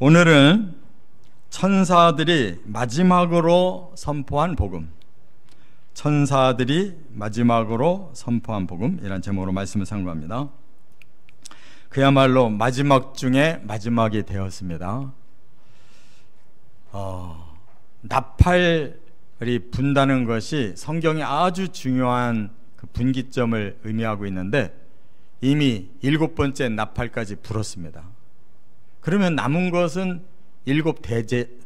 오늘은 천사들이 마지막으로 선포한 복음, 천사들이 마지막으로 선포한 복음이란 제목으로 말씀을 상고합니다. 그야말로 마지막 중에 마지막이 되었습니다. 나팔이 분다는 것이 성경에 아주 중요한 그 분기점을 의미하고 있는데 이미 7번째 나팔까지 불었습니다. 그러면 남은 것은 7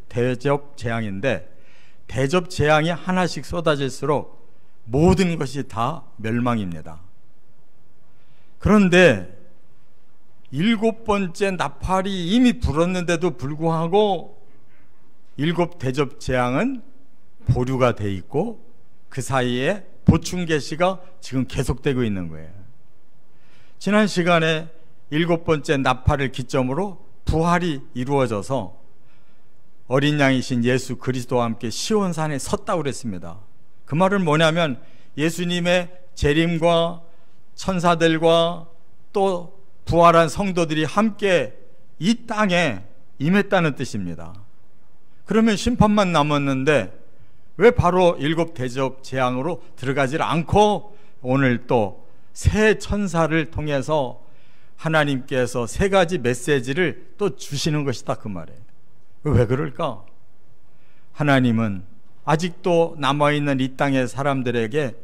대접 재앙인데, 대접 재앙이 하나씩 쏟아질수록 모든 것이 다 멸망입니다. 그런데 7번째 나팔이 이미 불었는데도 불구하고 7 대접 재앙은 보류가 돼 있고 그 사이에 보충 계시가 지금 계속되고 있는 거예요. 지난 시간에 7번째 나팔을 기점으로 부활이 이루어져서 어린 양이신 예수 그리스도와 함께 시온산에 섰다고 그랬습니다. 그 말은 뭐냐면 예수님의 재림과 천사들과 또 부활한 성도들이 함께 이 땅에 임했다는 뜻입니다. 그러면 심판만 남았는데 왜 바로 7 대접 재앙으로 들어가질 않고 오늘 또 새 천사를 통해서 하나님께서 3가지 메시지를 또 주시는 것이다, 그 말이에요. 왜 그럴까? 하나님은 아직도 남아있는 이 땅의 사람들에게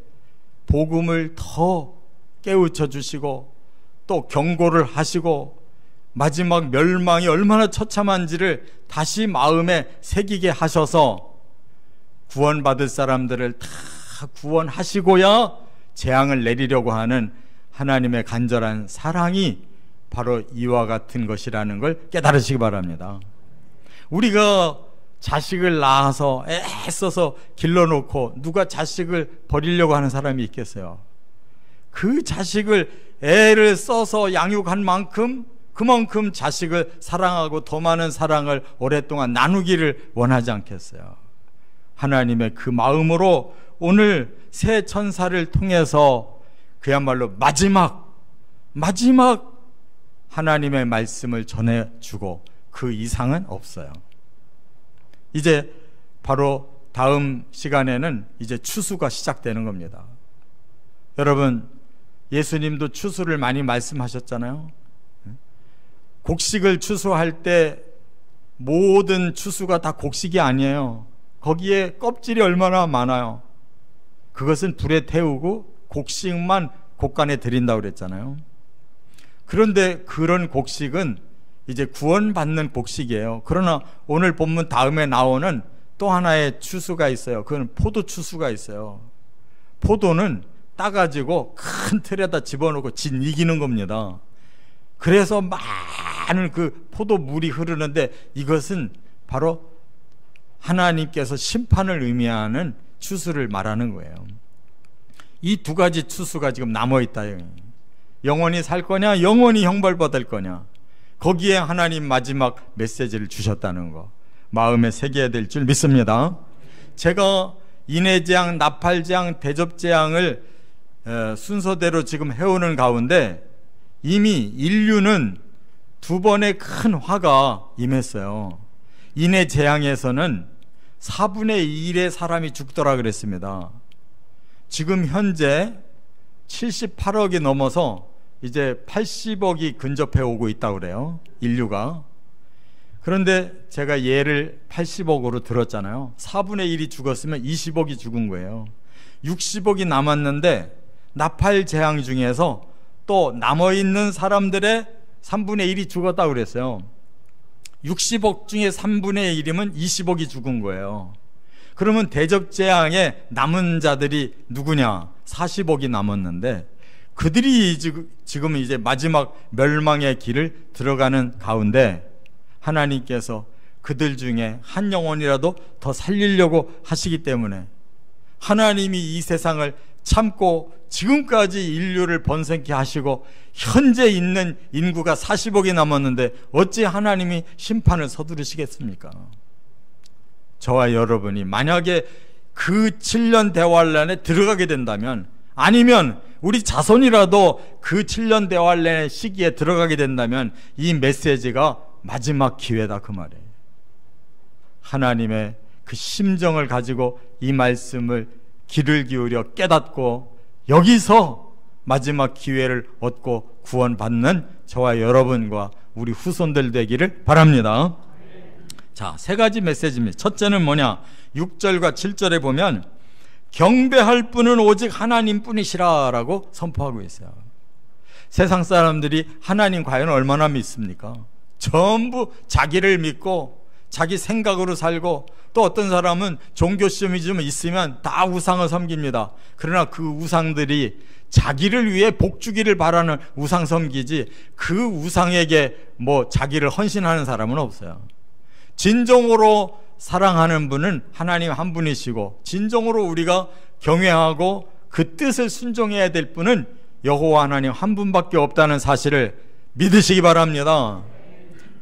복음을 더 깨우쳐 주시고 또 경고를 하시고 마지막 멸망이 얼마나 처참한지를 다시 마음에 새기게 하셔서 구원받을 사람들을 다 구원하시고야 재앙을 내리려고 하는 하나님의 간절한 사랑이 바로 이와 같은 것이라는 걸 깨달으시기 바랍니다. 우리가 자식을 낳아서 애써서 길러놓고 누가 자식을 버리려고 하는 사람이 있겠어요? 그 자식을 애를 써서 양육한 만큼 그만큼 자식을 사랑하고 더 많은 사랑을 오랫동안 나누기를 원하지 않겠어요? 하나님의 그 마음으로 오늘 새 천사를 통해서 그야말로 마지막 하나님의 말씀을 전해주고 그 이상은 없어요. 이제 바로 다음 시간에는 이제 추수가 시작되는 겁니다. 여러분, 예수님도 추수를 많이 말씀하셨잖아요. 곡식을 추수할 때 모든 추수가 다 곡식이 아니에요. 거기에 껍질이 얼마나 많아요. 그것은 불에 태우고 곡식만 곡간에 들인다고 그랬잖아요. 그런데 그런 곡식은 이제 구원받는 곡식이에요. 그러나 오늘 본문 다음에 나오는 또 하나의 추수가 있어요. 그건 포도 추수가 있어요. 포도는 따가지고 큰 틀에다 집어넣고 진 이기는 겁니다. 그래서 많은 그 포도물이 흐르는데 이것은 바로 하나님께서 심판을 의미하는 추수를 말하는 거예요. 이 2가지 추수가 지금 남아있다. 영원히 살 거냐, 영원히 형벌받을 거냐. 거기에 하나님 마지막 메시지를 주셨다는 거 마음에 새겨야 될 줄 믿습니다. 제가 인해재앙, 나팔재앙, 대접재앙을 순서대로 지금 해오는 가운데 이미 인류는 2번의 큰 화가 임했어요. 인해재앙에서는 4분의 1의 사람이 죽더라 그랬습니다. 지금 현재 78억이 넘어서 이제 80억이 근접해 오고 있다고 그래요, 인류가. 그런데 제가 예를 80억으로 들었잖아요. 4분의 1이 죽었으면 20억이 죽은 거예요. 60억이 남았는데 나팔 재앙 중에서 또 남아있는 사람들의 3분의 1이 죽었다고 그랬어요. 60억 중에 3분의 1이면 20억이 죽은 거예요. 그러면 대접재앙에 남은 자들이 누구냐? 40억이 남았는데 그들이 지금 이제 마지막 멸망의 길을 들어가는 가운데 하나님께서 그들 중에 한 영혼이라도 더 살리려고 하시기 때문에 하나님이 이 세상을 참고 지금까지 인류를 번성케 하시고 현재 있는 인구가 40억이 남았는데 어찌 하나님이 심판을 서두르시겠습니까? 저와 여러분이 만약에 그 7년 대환란에 들어가게 된다면, 아니면 우리 자손이라도 그 7년 대환란의 시기에 들어가게 된다면 이 메시지가 마지막 기회다 그 말이에요. 하나님의 그 심정을 가지고 이 말씀을 귀를 기울여 깨닫고 여기서 마지막 기회를 얻고 구원받는 저와 여러분과 우리 후손들 되기를 바랍니다. 자, 세 가지 메시지입니다. 첫째는 뭐냐? 6절과 7절에 보면 경배할 분은 오직 하나님뿐이시라 라고 선포하고 있어요. 세상 사람들이 하나님 과연 얼마나 믿습니까? 전부 자기를 믿고 자기 생각으로 살고, 또 어떤 사람은 종교심이 좀 있으면 다 우상을 섬깁니다. 그러나 그 우상들이 자기를 위해 복 주기를 바라는 우상 섬기지 그 우상에게 뭐 자기를 헌신하는 사람은 없어요. 진정으로 사랑하는 분은 하나님 한 분이시고, 진정으로 우리가 경외하고 그 뜻을 순종해야 될 분은 여호와 하나님 한 분밖에 없다는 사실을 믿으시기 바랍니다.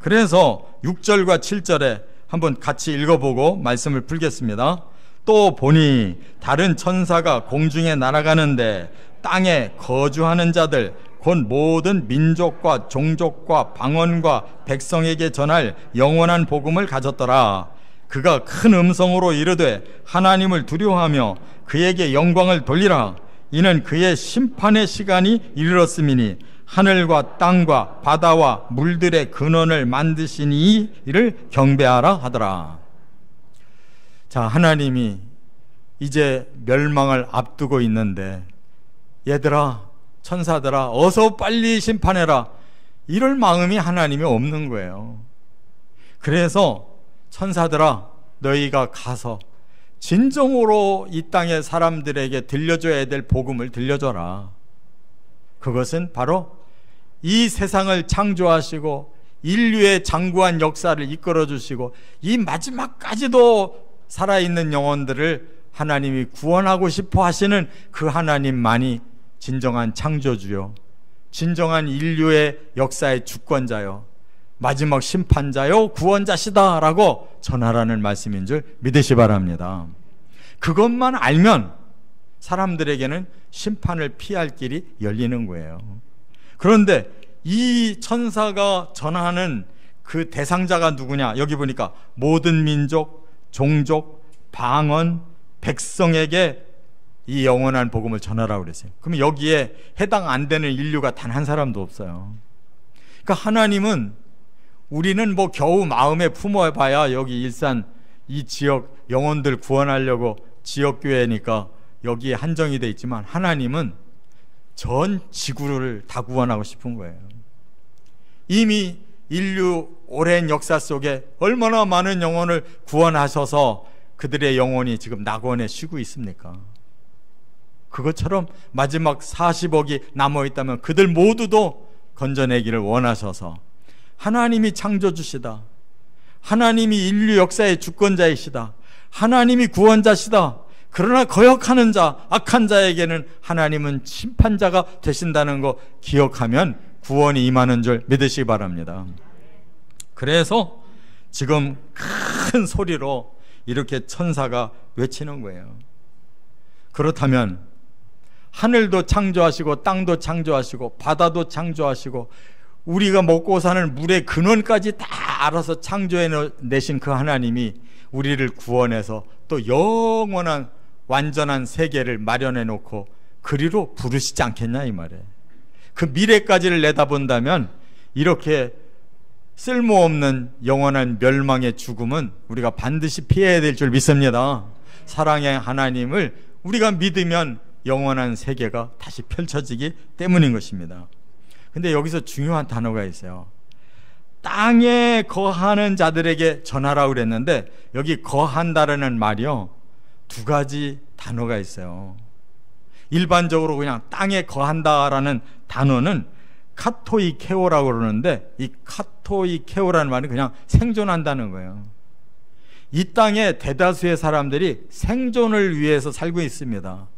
그래서 6절과 7절에 한번 같이 읽어보고 말씀을 풀겠습니다. 또 보니 다른 천사가 공중에 날아가는데 땅에 거주하는 자들 곧 모든 민족과 종족과 방언과 백성에게 전할 영원한 복음을 가졌더라. 그가 큰 음성으로 이르되 하나님을 두려워하며 그에게 영광을 돌리라. 이는 그의 심판의 시간이 이르렀음이니 하늘과 땅과 바다와 물들의 근원을 만드시니 이를 경배하라 하더라. 자, 하나님이 이제 멸망을 앞두고 있는데 얘들아, 천사들아, 어서 빨리 심판해라, 이럴 마음이 하나님이 없는 거예요. 그래서 천사들아, 너희가 가서 진정으로 이 땅의 사람들에게 들려줘야 될 복음을 들려줘라. 그것은 바로 이 세상을 창조하시고 인류의 장구한 역사를 이끌어 주시고 이 마지막까지도 살아있는 영혼들을 하나님이 구원하고 싶어 하시는 그 하나님만이 진정한 창조주요, 진정한 인류의 역사의 주권자요, 마지막 심판자요, 구원자시다 라고 전하라는 말씀인 줄 믿으시 바랍니다. 그것만 알면 사람들에게는 심판을 피할 길이 열리는 거예요. 그런데 이 천사가 전하는 그 대상자가 누구냐? 여기 보니까 모든 민족, 종족, 방언, 백성에게 이 영원한 복음을 전하라고 그랬어요. 그러면 여기에 해당 안 되는 인류가 단 한 사람도 없어요. 그러니까 하나님은, 우리는 뭐 겨우 마음에 품어봐야 여기 일산 이 지역 영혼들 구원하려고 지역교회니까 여기에 한정이 돼 있지만 하나님은 전 지구를 다 구원하고 싶은 거예요. 이미 인류 오랜 역사 속에 얼마나 많은 영혼을 구원하셔서 그들의 영혼이 지금 낙원에 쉬고 있습니까? 그것처럼 마지막 40억이 남아있다면 그들 모두도 건져내기를 원하셔서 하나님이 창조주시다, 하나님이 인류 역사의 주권자이시다, 하나님이 구원자시다, 그러나 거역하는 자, 악한 자에게는 하나님은 심판자가 되신다는 거 기억하면 구원이 임하는 줄 믿으시기 바랍니다. 그래서 지금 큰 소리로 이렇게 천사가 외치는 거예요. 그렇다면 하늘도 창조하시고 땅도 창조하시고 바다도 창조하시고 우리가 먹고 사는 물의 근원까지 다 알아서 창조해내신 그 하나님이 우리를 구원해서 또 영원한 완전한 세계를 마련해 놓고 그리로 부르시지 않겠냐 이 말이에요. 그 미래까지를 내다본다면 이렇게 쓸모없는 영원한 멸망의 죽음은 우리가 반드시 피해야 될 줄 믿습니다. 사랑의 하나님을 우리가 믿으면 영원한 세계가 다시 펼쳐지기 때문인 것입니다. 근데 여기서 중요한 단어가 있어요. 땅에 거하는 자들에게 전하라고 그랬는데 여기 거한다라는 말이요, 두 가지 단어가 있어요. 일반적으로 그냥 땅에 거한다라는 단어는 카토이케오라고 그러는데 이 카토이케오라는 말은 그냥 생존한다는 거예요. 이 땅에 대다수의 사람들이 생존을 위해서 살고 있습니다.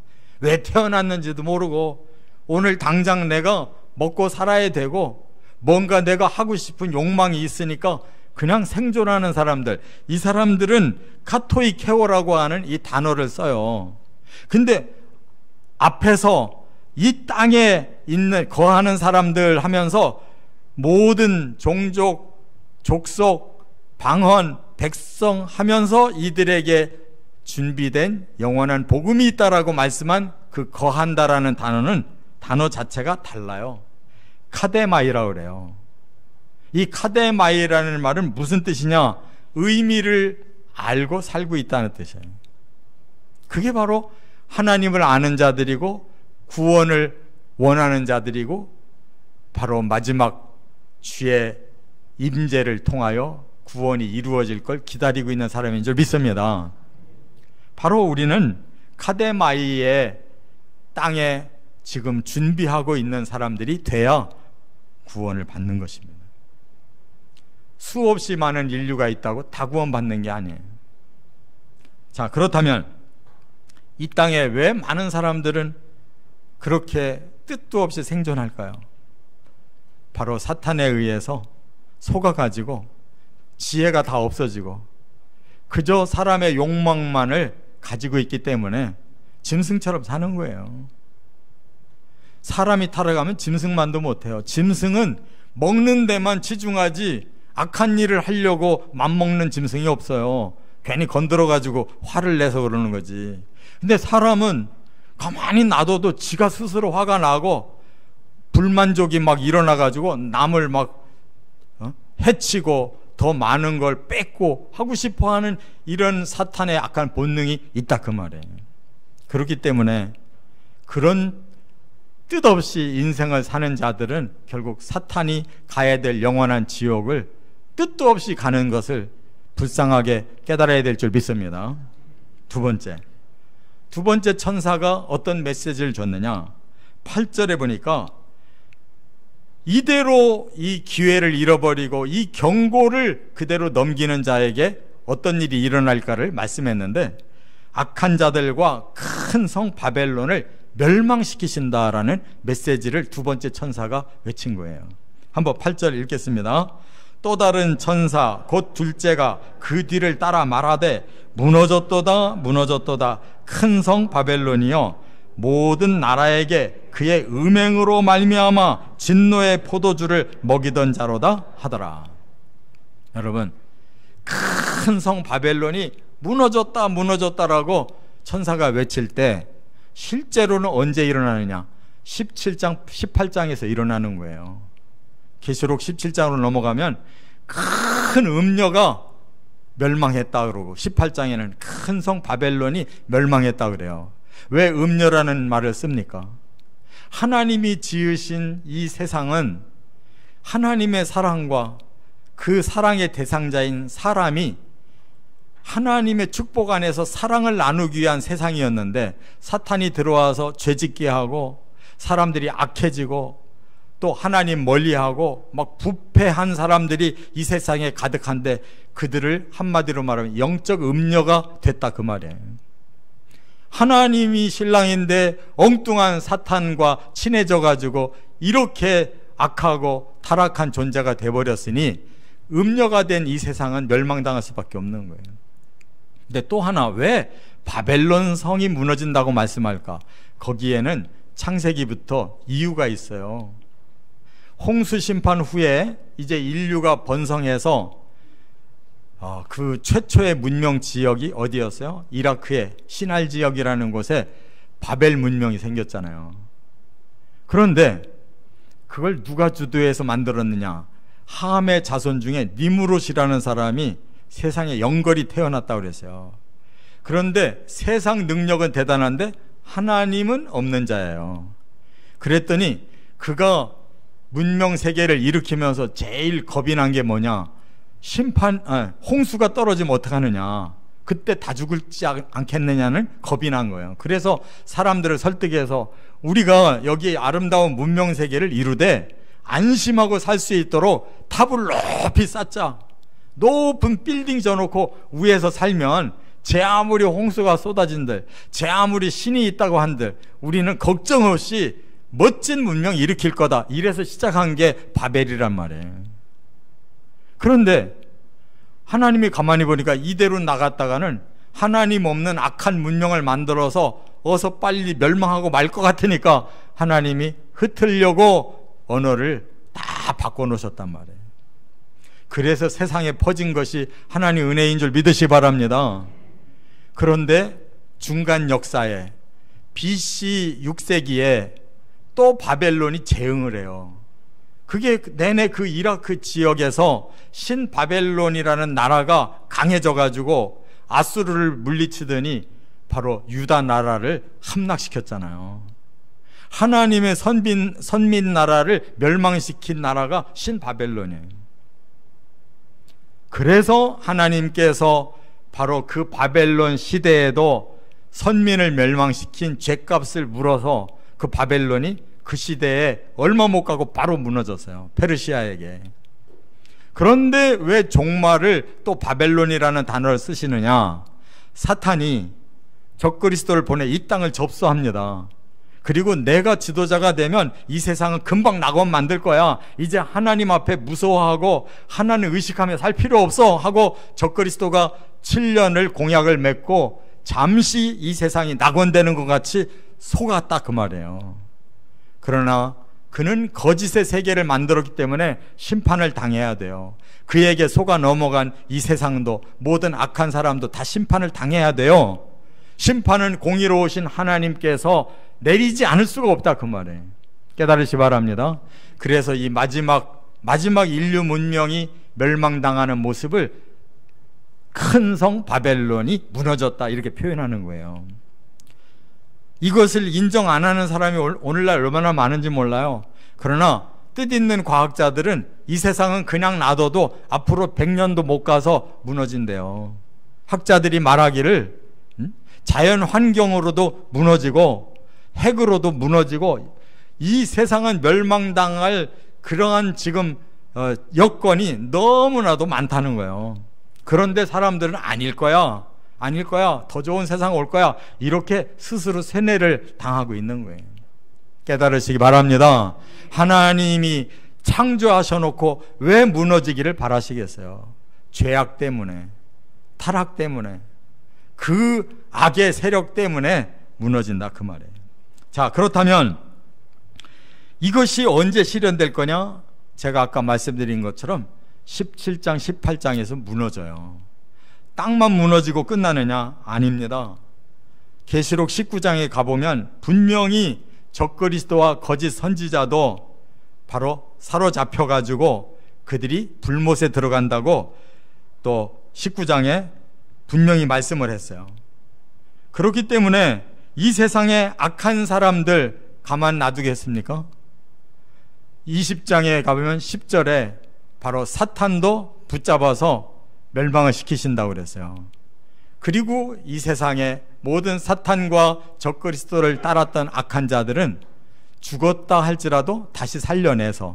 왜 태어났는지도 모르고 오늘 당장 내가 먹고 살아야 되고 뭔가 내가 하고 싶은 욕망이 있으니까 그냥 생존하는 사람들, 이 사람들은 카토이케오라고 하는 이 단어를 써요. 근데 앞에서 이 땅에 있는 거하는 사람들 하면서 모든 종족, 족속, 방언, 백성 하면서 이들에게 준비된 영원한 복음이 있다라고 말씀한 그 거한다라는 단어 자체가 달라요. 카데마이라고 그래요. 이 카데마이라는 말은 무슨 뜻이냐? 의미를 알고 살고 있다는 뜻이에요. 그게 바로 하나님을 아는 자들이고 구원을 원하는 자들이고 바로 마지막 주의 임재를 통하여 구원이 이루어질 걸 기다리고 있는 사람인 줄 믿습니다. 바로 우리는 카데마이의 땅에 지금 준비하고 있는 사람들이 돼야 구원을 받는 것입니다. 수없이 많은 인류가 있다고 다 구원받는 게 아니에요. 자, 그렇다면 이 땅에 왜 많은 사람들은 그렇게 뜻도 없이 생존할까요? 바로 사탄에 의해서 속아가지고 지혜가 다 없어지고 그저 사람의 욕망만을 가지고 있기 때문에 짐승처럼 사는 거예요. 사람이 타락하면 짐승만도 못해요. 짐승은 먹는 데만 치중하지 악한 일을 하려고 맘먹는 짐승이 없어요. 괜히 건드려가지고 화를 내서 그러는 거지. 근데 사람은 가만히 놔둬도 지가 스스로 화가 나고 불만족이 막 일어나가지고 남을 막 해치고 더 많은 걸 뺏고 하고 싶어하는 이런 사탄의 악한 본능이 있다 그 말이에요. 그렇기 때문에 그런 뜻없이 인생을 사는 자들은 결국 사탄이 가야 될 영원한 지옥을 뜻도 없이 가는 것을 불쌍하게 깨달아야 될 줄 믿습니다. 두 번째 천사가 어떤 메시지를 줬느냐? 8절에 보니까 이대로 이 기회를 잃어버리고 이 경고를 그대로 넘기는 자에게 어떤 일이 일어날까를 말씀했는데 악한 자들과 큰 성 바벨론을 멸망시키신다라는 메시지를 두 번째 천사가 외친 거예요. 한번 8절 읽겠습니다. 또 다른 천사 곧 둘째가 그 뒤를 따라 말하되 무너졌도다 무너졌도다 큰 성 바벨론이여 모든 나라에게 그의 음행으로 말미암아 진노의 포도주를 먹이던 자로다 하더라. 여러분, 큰 성 바벨론이 무너졌다 무너졌다라고 천사가 외칠 때 실제로는 언제 일어나느냐? 17장 18장에서 일어나는 거예요. 계시록 17장으로 넘어가면 큰 음녀가 멸망했다 그러고 18장에는 큰 성 바벨론이 멸망했다 그래요. 왜 음녀라는 말을 씁니까? 하나님이 지으신 이 세상은 하나님의 사랑과 그 사랑의 대상자인 사람이 하나님의 축복 안에서 사랑을 나누기 위한 세상이었는데 사탄이 들어와서 죄짓게 하고 사람들이 악해지고 또 하나님 멀리하고 막 부패한 사람들이 이 세상에 가득한데 그들을 한마디로 말하면 영적 음녀가 됐다 그 말이에요. 하나님이 신랑인데 엉뚱한 사탄과 친해져 가지고 이렇게 악하고 타락한 존재가 돼버렸으니 음녀가 된 이 세상은 멸망당할 수밖에 없는 거예요. 근데 또 하나, 왜 바벨론 성이 무너진다고 말씀할까? 거기에는 창세기부터 이유가 있어요. 홍수 심판 후에 이제 인류가 번성해서 그 최초의 문명 지역이 어디였어요? 이라크의 시날 지역이라는 곳에 바벨 문명이 생겼잖아요. 그런데 그걸 누가 주도해서 만들었느냐? 함의 자손 중에 니무롯이라는 사람이 세상에 영걸이 태어났다고 그랬어요. 그런데 세상 능력은 대단한데 하나님은 없는 자예요. 그랬더니 그가 문명 세계를 일으키면서 제일 겁이 난 게 뭐냐? 홍수가 떨어지면 어떡하느냐? 그때 다 죽을지 않겠느냐는 겁이 난 거예요. 그래서 사람들을 설득해서 우리가 여기 아름다운 문명 세계를 이루되 안심하고 살 수 있도록 탑을 높이 쌓자. 높은 빌딩 져놓고 위에서 살면 제 아무리 홍수가 쏟아진들, 제 아무리 신이 있다고 한들 우리는 걱정 없이 멋진 문명 일으킬 거다. 이래서 시작한 게 바벨이란 말이에요. 그런데 하나님이 가만히 보니까 이대로 나갔다가는 하나님 없는 악한 문명을 만들어서 어서 빨리 멸망하고 말 것 같으니까 하나님이 흩으려고 언어를 다 바꿔놓으셨단 말이에요. 그래서 세상에 퍼진 것이 하나님 은혜인 줄 믿으시 바랍니다. 그런데 중간 역사에 BC 6세기에 또 바벨론이 재흥을 해요. 그게 내내 그 이라크 지역에서 신바벨론이라는 나라가 강해져 가지고 아수르를 물리치더니 바로 유다 나라를 함락시켰잖아요. 하나님의 선민 나라를 멸망시킨 나라가 신바벨론이에요. 그래서 하나님께서 바로 그 바벨론 시대에도 선민을 멸망시킨 죗값을 물어서 그 바벨론이 그 시대에 얼마 못 가고 바로 무너졌어요. 페르시아에게. 그런데 왜 종말을 또 바벨론이라는 단어를 쓰시느냐? 사탄이 적그리스도를 보내 이 땅을 접수합니다. 그리고 내가 지도자가 되면 이 세상은 금방 낙원 만들 거야. 이제 하나님 앞에 무서워하고 하나님 의식하며 살 필요 없어 하고 적그리스도가 7년을 공약을 맺고 잠시 이 세상이 낙원되는 것 같이 속았다 그 말이에요. 그러나 그는 거짓의 세계를 만들었기 때문에 심판을 당해야 돼요. 그에게 속아 넘어간 이 세상도 모든 악한 사람도 다 심판을 당해야 돼요. 심판은 공의로우신 하나님께서 내리지 않을 수가 없다 그 말이에요. 깨달으시 바랍니다. 그래서 이 마지막 인류 문명이 멸망당하는 모습을 큰 성 바벨론이 무너졌다 이렇게 표현하는 거예요. 이것을 인정 안 하는 사람이 오늘날 얼마나 많은지 몰라요. 그러나 뜻있는 과학자들은 이 세상은 그냥 놔둬도 앞으로 100년도 못 가서 무너진대요. 학자들이 말하기를 자연 환경으로도 무너지고 핵으로도 무너지고 이 세상은 멸망당할 그러한 지금 여건이 너무나도 많다는 거예요. 그런데 사람들은 아닐 거야, 더 좋은 세상 올 거야, 이렇게 스스로 세뇌를 당하고 있는 거예요. 깨달으시기 바랍니다. 하나님이 창조하셔놓고 왜 무너지기를 바라시겠어요? 죄악 때문에, 타락 때문에, 그 악의 세력 때문에 무너진다 그 말이에요. 자, 그렇다면 이것이 언제 실현될 거냐? 제가 아까 말씀드린 것처럼 17장 18장에서 무너져요. 땅만 무너지고 끝나느냐? 아닙니다. 계시록 19장에 가보면 분명히 적그리스도와 거짓 선지자도 바로 사로잡혀 가지고 그들이 불못에 들어간다고 또 19장에 분명히 말씀을 했어요. 그렇기 때문에 이 세상에 악한 사람들 가만 놔두겠습니까? 20장에 가보면 10절에 바로 사탄도 붙잡아서 멸망을 시키신다고 그랬어요. 그리고 이 세상에 모든 사탄과 적그리스도를 따랐던 악한 자들은 죽었다 할지라도 다시 살려내서,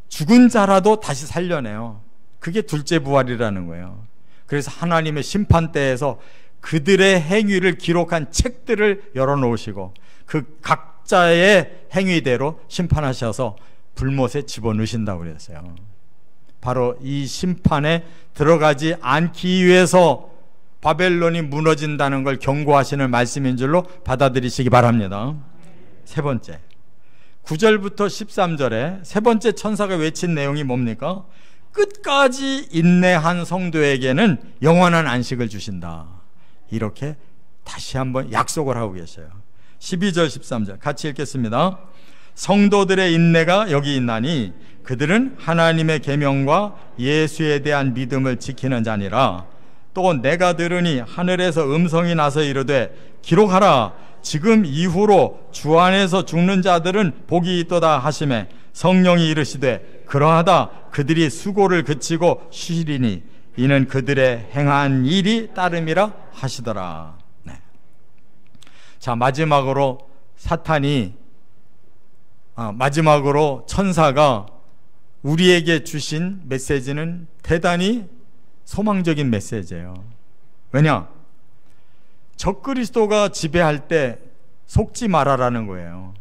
죽은 자라도 다시 살려내요. 그게 둘째 부활이라는 거예요. 그래서 하나님의 심판대에서 그들의 행위를 기록한 책들을 열어놓으시고 그 각자의 행위대로 심판하셔서 불못에 집어넣으신다고 그랬어요. 바로 이 심판에 들어가지 않기 위해서 바벨론이 무너진다는 걸 경고하시는 말씀인 줄로 받아들이시기 바랍니다. 세 번째, 9절부터 13절에 세 번째 천사가 외친 내용이 뭡니까? 끝까지 인내한 성도에게는 영원한 안식을 주신다. 이렇게 다시 한번 약속을 하고 계셔요. 12절 13절 같이 읽겠습니다. 성도들의 인내가 여기 있나니 그들은 하나님의 계명과 예수에 대한 믿음을 지키는 자니라. 또 내가 들으니 하늘에서 음성이 나서 이르되 기록하라. 지금 이후로 주 안에서 죽는 자들은 복이 있도다 하시매 성령이 이르시되 그러하다. 그들이 수고를 그치고 쉬리니 이는 그들의 행한 일이 따름이라 하시더라. 네. 자, 마지막으로 천사가 우리에게 주신 메시지는 대단히 소망적인 메시지예요. 왜냐? 적그리스도가 지배할 때 속지 말아라는 거예요.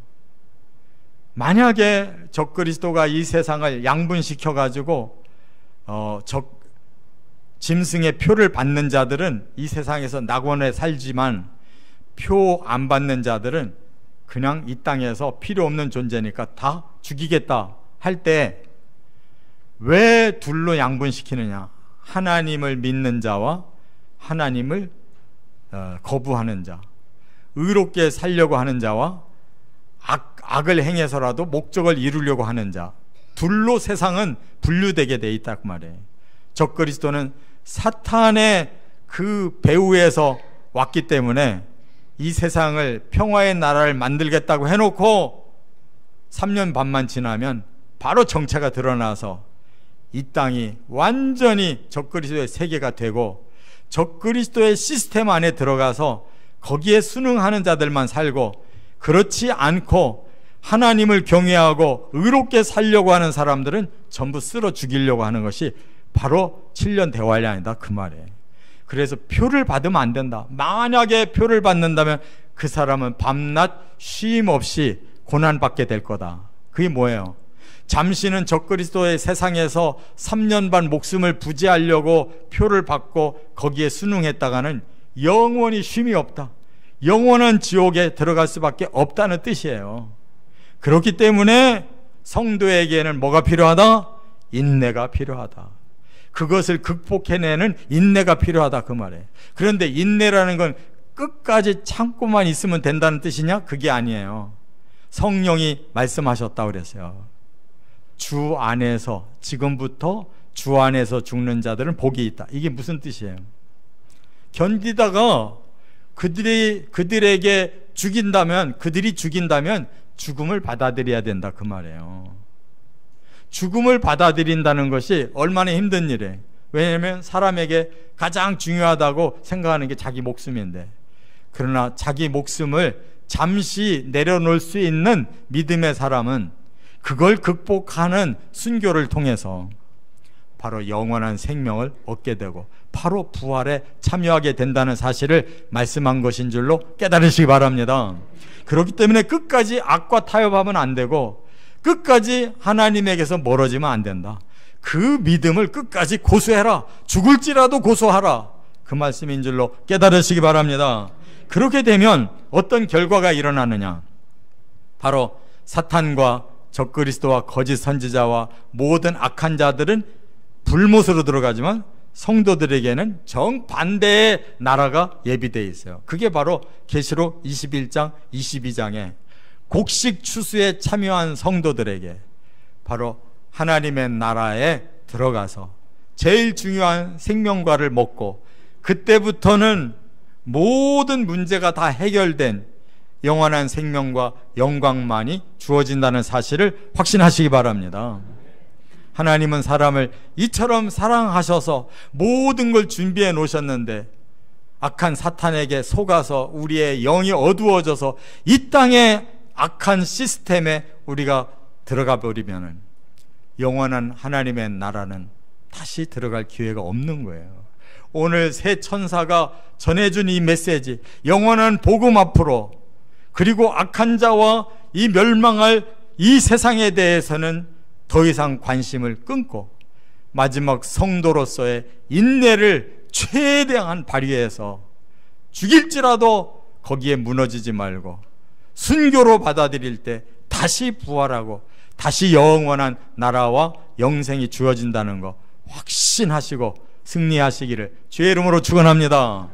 만약에 적그리스도가 이 세상을 양분시켜가지고 짐승의 표를 받는 자들은 이 세상에서 낙원에 살지만 표 안 받는 자들은 그냥 이 땅에서 필요 없는 존재니까 다 죽이겠다 할 때 왜 둘로 양분시키느냐? 하나님을 믿는 자와 하나님을 거부하는 자, 의롭게 살려고 하는 자와 악을 행해서라도 목적을 이루려고 하는 자, 둘로 세상은 분류되게 돼 있다 그 말이에요. 적그리스도는 사탄의 그 배후에서 왔기 때문에 이 세상을 평화의 나라를 만들겠다고 해놓고 3년 반만 지나면 바로 정체가 드러나서 이 땅이 완전히 적그리스도의 세계가 되고 적그리스도의 시스템 안에 들어가서 거기에 순응하는 자들만 살고, 그렇지 않고 하나님을 경외하고 의롭게 살려고 하는 사람들은 전부 쓸어 죽이려고 하는 것이 바로 7년 대환란이다 그 말이에요. 그래서 표를 받으면 안 된다. 만약에 표를 받는다면 그 사람은 밤낮 쉼 없이 고난받게 될 거다. 그게 뭐예요? 잠시는 적그리스도의 세상에서 3년 반 목숨을 부지하려고 표를 받고 거기에 순응했다가는 영원히 쉼이 없다. 영원한 지옥에 들어갈 수밖에 없다는 뜻이에요. 그렇기 때문에 성도에게는 뭐가 필요하다? 인내가 필요하다. 그것을 극복해내는 인내가 필요하다 그 말이에요. 그런데 인내라는 건 끝까지 참고만 있으면 된다는 뜻이냐? 그게 아니에요. 성령이 말씀하셨다고 그랬어요. 주 안에서, 지금부터 주 안에서 죽는 자들은 복이 있다. 이게 무슨 뜻이에요? 견디다가 그들이 죽인다면 죽음을 받아들여야 된다 그 말이에요. 죽음을 받아들인다는 것이 얼마나 힘든 일이에요. 왜냐하면 사람에게 가장 중요하다고 생각하는 게 자기 목숨인데, 그러나 자기 목숨을 잠시 내려놓을 수 있는 믿음의 사람은 그걸 극복하는 순교를 통해서 바로 영원한 생명을 얻게 되고 바로 부활에 참여하게 된다는 사실을 말씀한 것인 줄로 깨달으시기 바랍니다. 그렇기 때문에 끝까지 악과 타협하면 안 되고 끝까지 하나님에게서 멀어지면 안 된다. 그 믿음을 끝까지 고수해라. 죽을지라도 고수하라. 그 말씀인 줄로 깨달으시기 바랍니다. 그렇게 되면 어떤 결과가 일어나느냐? 바로 사탄과 적그리스도와 거짓 선지자와 모든 악한 자들은 불못으로 들어가지만 성도들에게는 정반대의 나라가 예비되어 있어요. 그게 바로 계시록 21장 22장에 곡식 추수에 참여한 성도들에게 바로 하나님의 나라에 들어가서 제일 중요한 생명과를 먹고 그때부터는 모든 문제가 다 해결된 영원한 생명과 영광만이 주어진다는 사실을 확신하시기 바랍니다. 하나님은 사람을 이처럼 사랑하셔서 모든 걸 준비해 놓으셨는데 악한 사탄에게 속아서 우리의 영이 어두워져서 이 땅의 악한 시스템에 우리가 들어가 버리면 영원한 하나님의 나라는 다시 들어갈 기회가 없는 거예요. 오늘 새 천사가 전해준 이 메시지, 영원한 복음 앞으로, 그리고 악한 자와 이 멸망할 이 세상에 대해서는 더 이상 관심을 끊고 마지막 성도로서의 인내를 최대한 발휘해서 죽일지라도 거기에 무너지지 말고 순교로 받아들일 때 다시 부활하고 다시 영원한 나라와 영생이 주어진다는 거 확신하시고 승리하시기를 주의 이름으로 축원합니다.